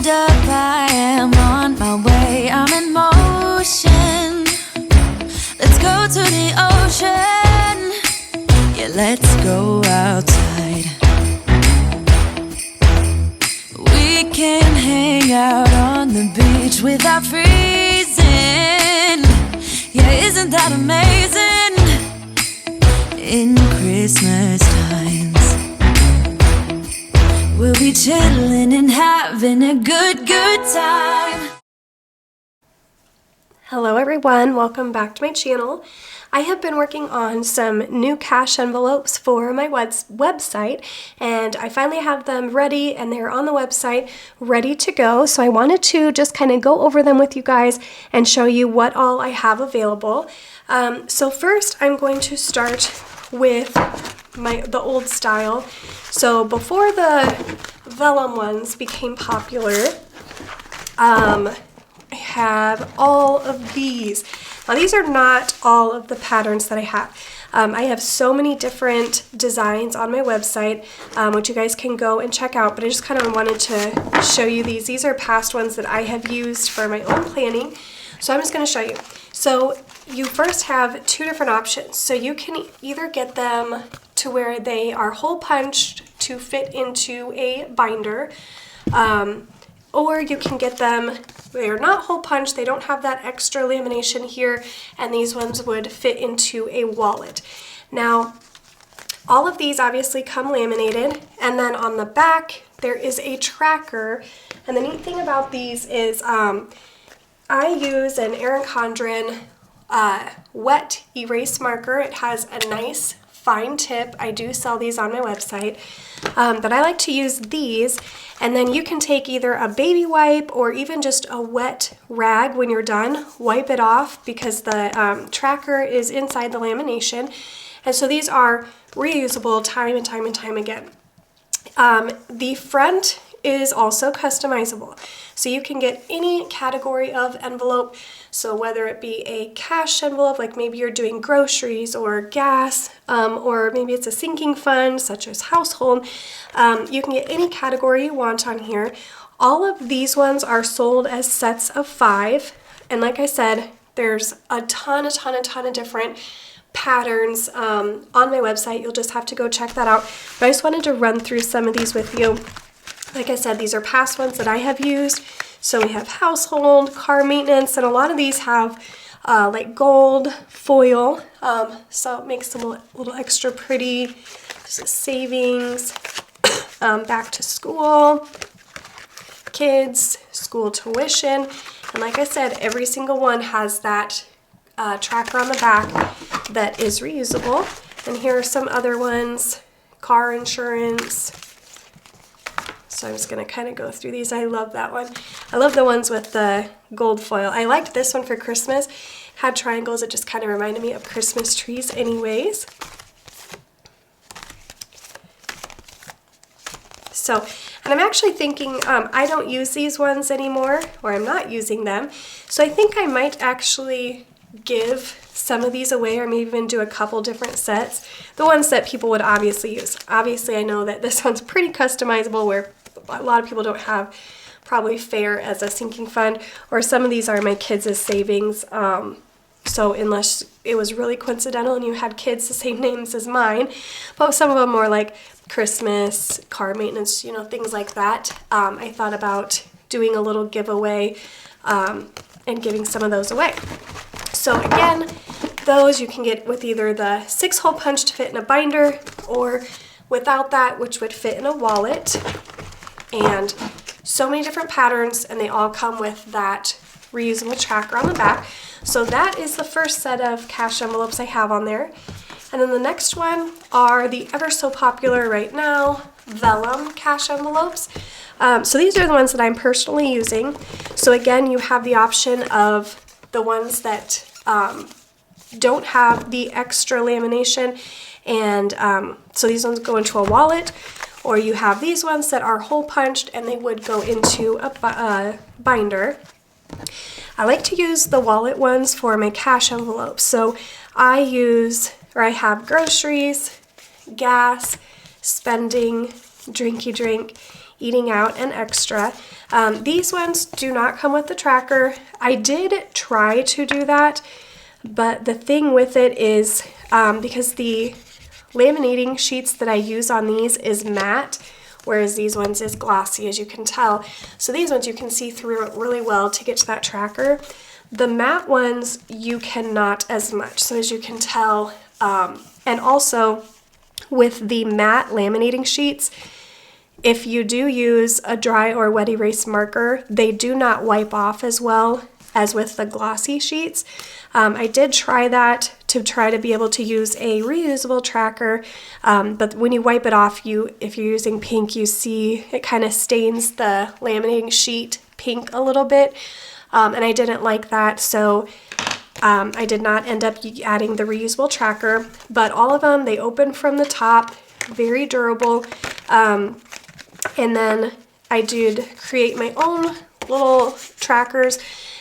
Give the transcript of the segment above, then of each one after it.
hold up, I am on my way, I'm in motion. Let's go to the ocean, yeah, let's go outside. We can hang out on the beach without freezing, yeah, isn't that amazing? In Christmas times we'll be chilling and having a good time. Hello everyone, welcome back to my channel. I have been working on some new cash envelopes for my website, and I finally have them ready and they're on the website ready to go. So I wanted to just kind of go over them with you guys and show you what all I have available. So first I'm going to start with the old style. So before the Vellum ones became popular, I have all of these. Now these are not all of the patterns that I have. I have so many different designs on my website, which you guys can go and check out, but I just kind of wanted to show you these. These are past ones that I have used for my own planning. So I'm just going to show you. So you first have two different options. So you can either get them to where they are hole punched to fit into a binder, or you can get them, they are not hole punched, they don't have that extra lamination here, and these ones would fit into a wallet. Now, all of these obviously come laminated, and then on the back there is a tracker, and the neat thing about these is I use an Erin Condren wet erase marker. It has a nice fine tip. I do sell these on my website, but I like to use these, and then you can take either a baby wipe or even just a wet rag when you're done, wipe it off because the tracker is inside the lamination, and so these are reusable time and time and time again. The front is also customizable, so you can get any category of envelope. So whether it be a cash envelope, like maybe you're doing groceries or gas, or maybe it's a sinking fund such as household, you can get any category you want on here. All of these ones are sold as sets of 5, and like I said, there's a ton of different patterns on my website. You'll just have to go check that out. But I just wanted to run through some of these with you. Like I said, these are past ones that I have used. So we have household, car maintenance, and a lot of these have like gold foil, so it makes them a little extra pretty. There's a savings, back to school, kids, school tuition, and like I said, every single one has that tracker on the back that is reusable. And here are some other ones, car insurance. So I'm just going to kind of go through these. I love that one. I love the ones with the gold foil. I liked this one for Christmas. Had triangles. It just kind of reminded me of Christmas trees anyways. So, and I'm actually thinking, I don't use these ones anymore, or I'm not using them. So I think I might actually give some of these away, or maybe even do a couple different sets. The ones that people would obviously use. Obviously I know that this one's pretty customizable, where a lot of people don't have probably fair as a sinking fund, or some of these are my kids' savings. So unless it was really coincidental and you had kids the same names as mine, but some of them more like Christmas, car maintenance, you know, things like that. I thought about doing a little giveaway and giving some of those away. So again, those you can get with either the 6-hole punch to fit in a binder, or without that, which would fit in a wallet. And so many different patterns, and they all come with that reusable tracker on the back. So that is the first set of cash envelopes I have on there. And then the next one are the ever so popular right now Vellum cash envelopes. So these are the ones that I'm personally using. So again, you have the option of the ones that don't have the extra lamination, and so these ones go into a wallet, or you have these ones that are hole punched and they would go into a binder. I like to use the wallet ones for my cash envelopes. So I have groceries, gas, spending, drinky drink, eating out and extra. These ones do not come with the tracker. I did try to do that, but the thing with it is because the laminating sheets that I use on these is matte, whereas these ones is glossy, as you can tell. So these ones you can see through it really well to get to that tracker. The matte ones you cannot as much, so as you can tell, and also with the matte laminating sheets, if you do use a dry or wet erase marker, they do not wipe off as well as with the glossy sheets. I did try that to try to be able to use a reusable tracker, but when you wipe it off, if you're using pink, you see it kind of stains the laminating sheet pink a little bit, and I didn't like that, so I did not end up adding the reusable tracker. But all of them, they open from the top, very durable, and then I did create my own little trackers,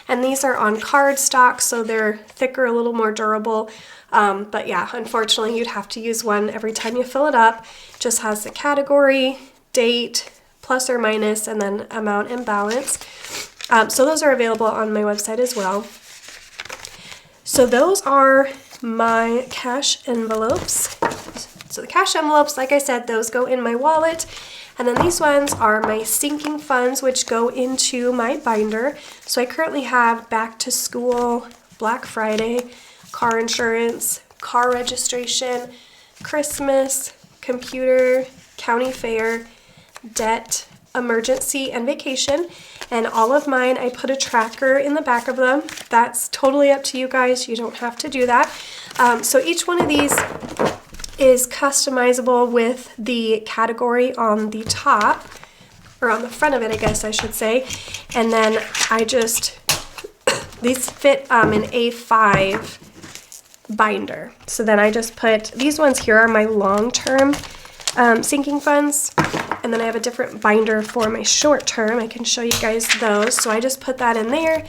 and these are on cardstock, so they're thicker, a little more durable. But yeah, unfortunately, you'd have to use one every time you fill it up. It just has the category, date, plus or minus, and then amount and balance. So those are available on my website as well. So those are my cash envelopes. So the cash envelopes, like I said, those go in my wallet. And then these ones are my sinking funds, which go into my binder. So I currently have back to school, Black Friday, car insurance, car registration, Christmas, computer, county fair, debt, emergency, and vacation. And all of mine, I put a tracker in the back of them. That's totally up to you guys. You don't have to do that. So each one of these is customizable with the category on the top, or on the front of it, I guess I should say. And then these fit an A5 binder. So then I just put, these ones here are my long-term sinking funds. And then I have a different binder for my short term. I can show you guys those. So I just put that in there,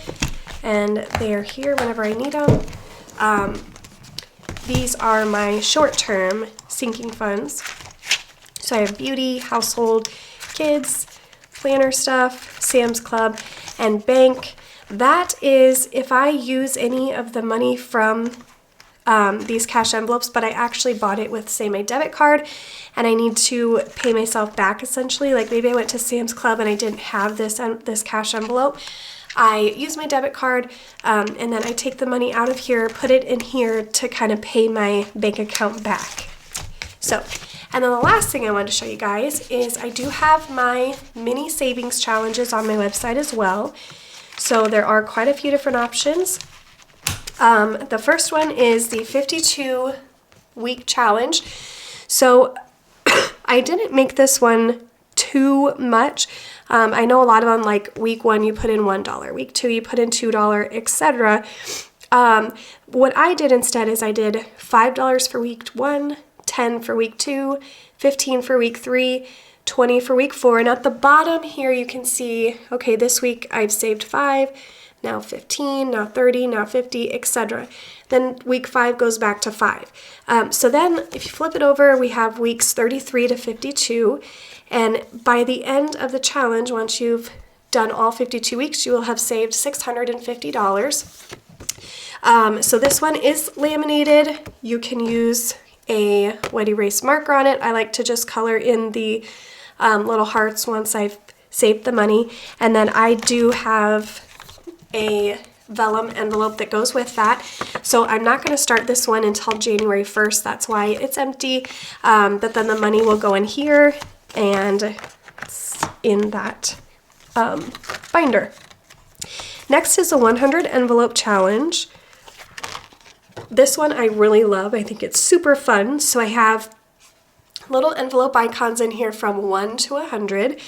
and they are here whenever I need them. These are my short-term sinking funds. So I have beauty, household, kids, planner stuff, Sam's Club, and bank. That is if I use any of the money from these cash envelopes, but I actually bought it with, say, my debit card, and I need to pay myself back essentially. Like maybe I went to Sam's Club and I didn't have this cash envelope. I use my debit card, and then I take the money out of here, put it in here to kind of pay my bank account back. So, and then the last thing I wanted to show you guys is I do have my mini savings challenges on my website as well. So there are quite a few different options. The first one is the 52-week challenge. So I didn't make this one too much. I know a lot of them, like week 1 you put in $1, week 2 you put in $2, etc. What I did instead is I did $5 for week 1, $10 for week 2, $15 for week 3, $20 for week 4. And at the bottom here you can see, okay, this week I've saved $5, now $15, now $30, now $50, etc. Then week 5 goes back to $5. So then if you flip it over, we have weeks 33 to 52. And by the end of the challenge, once you've done all 52 weeks, you will have saved $650. So this one is laminated. You can use a wet erase marker on it. I like to just color in the little hearts once I've saved the money. And then I do have a vellum envelope that goes with that. So I'm not going to start this one until January 1st. That's why it's empty. But then the money will go in here and in that binder. Next is a 100 envelope challenge. This one I really love. I think it's super fun. So I have little envelope icons in here from 1 to 100.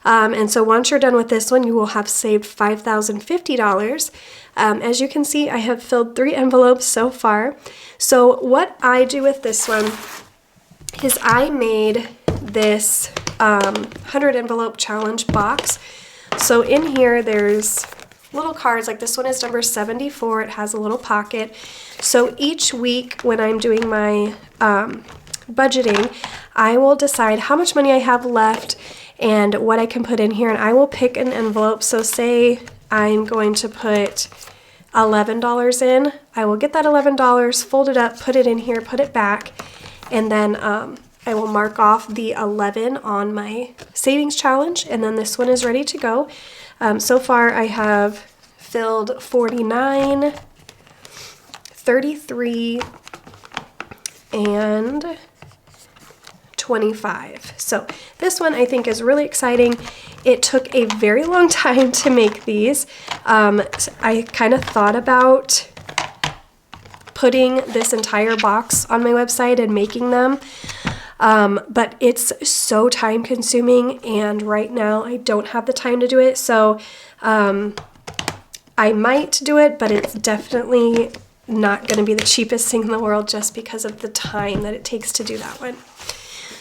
And so once you're done with this one, you will have saved $5,050. As you can see, I have filled 3 envelopes so far. So what I do with this one is I made this 100 envelope challenge box. So in here there's little cards, like this one is number 74. It has a little pocket. So each week when I'm doing my budgeting, I will decide how much money I have left, and what I can put in here, and I will pick an envelope. So say I'm going to put $11 in. I will get that $11, fold it up, put it in here, put it back, and then I will mark off the 11 on my savings challenge, and then this one is ready to go. So far I have filled 49, 33, and 25. So this one I think is really exciting. It took a very long time to make these. I kind of thought about putting this entire box on my website and making them, but it's so time consuming, and right now I don't have the time to do it. So I might do it, but it's definitely not going to be the cheapest thing in the world just because of the time that it takes to do that one.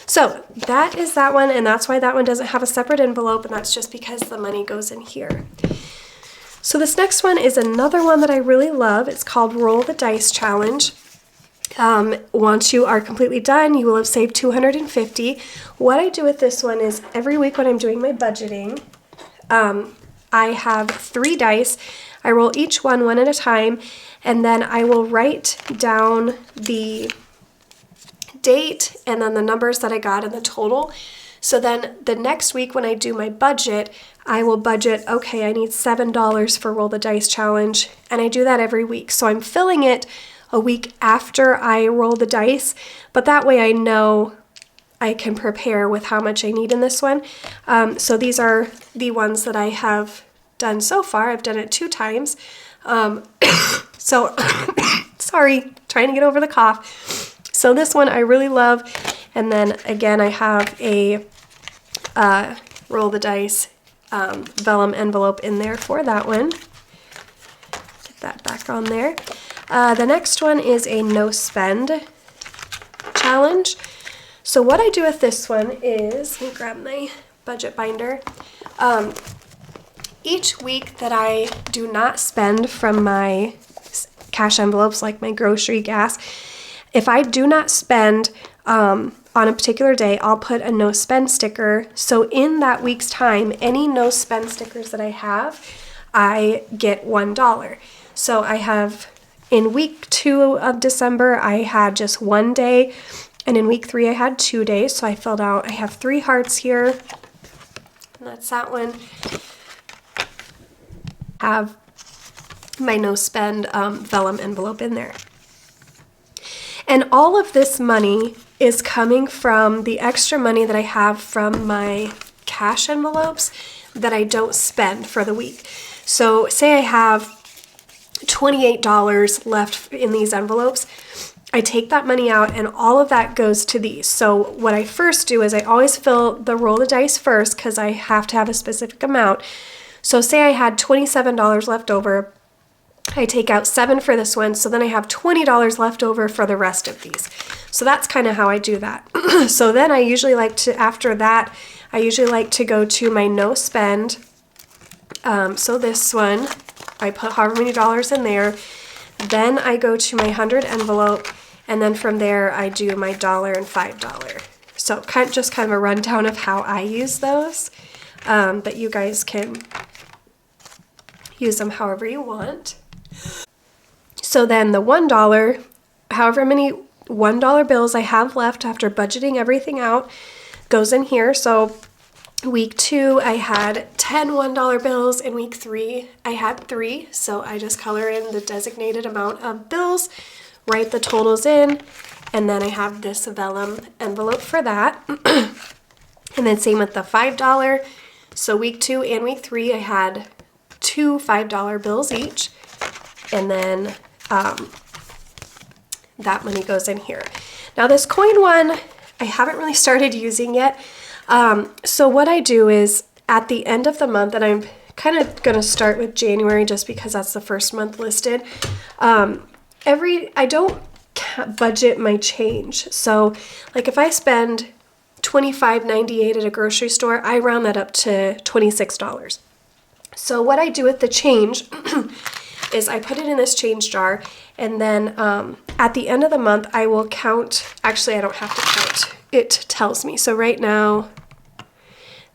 So that is that one, and that's why that one doesn't have a separate envelope, and that's just because the money goes in here. So this next one is another one that I really love. It's called Roll the Dice Challenge. Once you are completely done, you will have saved $250. What I do with this one is every week when I'm doing my budgeting, I have 3 dice. I roll each one at a time, and then I will write down the date and then the numbers that I got and the total. So then the next week when I do my budget, I will budget, okay, I need $7 for Roll the Dice Challenge, and I do that every week. So I'm filling it a week after I roll the dice, but that way I know I can prepare with how much I need in this one. So these are the ones that I have done so far. I've done it 2 times. So, sorry, trying to get over the cough. So this one I really love. And then again, I have a roll the dice vellum envelope in there for that one. Get that back on there. The next one is a no spend challenge. So what I do with this one is, let me grab my budget binder. Each week that I do not spend from my cash envelopes, like my grocery, gas, if I do not spend on a particular day, I'll put a no spend sticker. So in that week's time, any no spend stickers that I have, I get $1. So I have, in week 2 of December, I had just 1 day, and in week 3 I had 2 days. So I filled out, I have 3 hearts here, and that's that one. Have my no spend vellum envelope in there. And all of this money is coming from the extra money that I have from my cash envelopes that I don't spend for the week. So say I have $28 left in these envelopes, I take that money out and all of that goes to these. So what I first do is I always fill the roll the dice first because I have to have a specific amount. So say I had $27 left over, I take out 7 for this one, so then I have $20 left over for the rest of these. So that's kind of how I do that. So then I usually like to, after that, I usually like to go to my no spend. So this one, I put however many dollars in there. Then I go to my 100 envelope, and then from there I do my $1 and $5. So just kind of a rundown of how I use those, but you guys can use them however you want. So then the $1, however many $1 bills I have left after budgeting everything out, goes in here. So week 2 I had 10 $1 bills. In week 3 I had 3. So I just color in the designated amount of bills, write the totals in, and then I have this vellum envelope for that. And then same with the $5. So week 2 and week 3 I had 2 $5 bills each. And then that money goes in here. Now this coin one, I haven't really started using yet. So what I do is at the end of the month, and I'm kind of going to start with January just because that's the first month listed. I don't budget my change. So like if I spend $25.98 at a grocery store, I round that up to $26. So what I do with the change is I put it in this change jar, and then at the end of the month I will count. Actually, I don't have to count. It tells me. So right now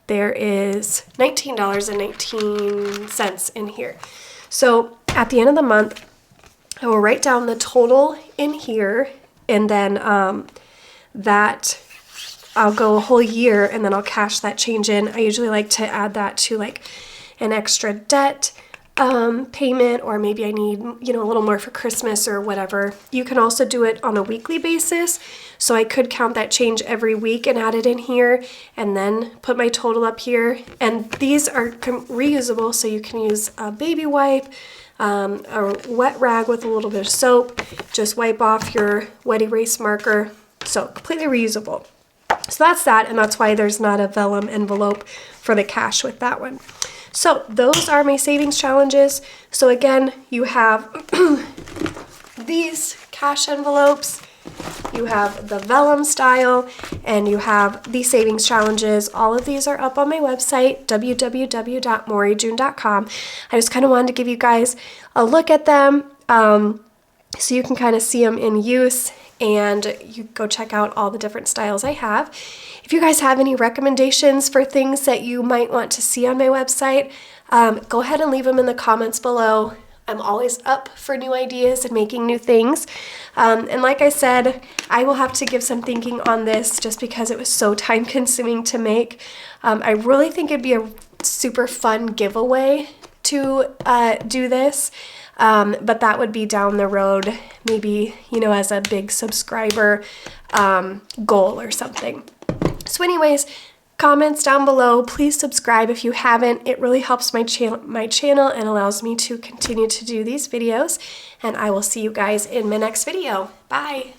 there is $19.19 in here. So at the end of the month, I will write down the total in here, and then that I'll go a whole year, and then I'll cash that change in. I usually like to add that to like an extra debt payment, or maybe I need, you know, a little more for Christmas or whatever. You can also do it on a weekly basis. So I could count that change every week and add it in here, and then put my total up here. And these are reusable, so you can use a baby wipe, a wet rag with a little bit of soap, just wipe off your wet erase marker. So completely reusable. So that's that, and that's why there's not a vellum envelope for the cash with that one. So those are my savings challenges. So again, you have these cash envelopes, you have the vellum style, and you have the savings challenges. All of these are up on my website, www.moreyjune.com. I just kind of wanted to give you guys a look at them so you can kind of see them in use, and you go check out all the different styles I have. If you guys have any recommendations for things that you might want to see on my website, go ahead and leave them in the comments below. I'm always up for new ideas and making new things. And like I said, I will have to give some thinking on this just because it was so time consuming to make. I really think it'd be a super fun giveaway to do this. But that would be down the road, maybe, you know, as a big subscriber goal or something. So anyways, comments down below. Please subscribe if you haven't. It really helps my channel and allows me to continue to do these videos. And I will see you guys in my next video. Bye.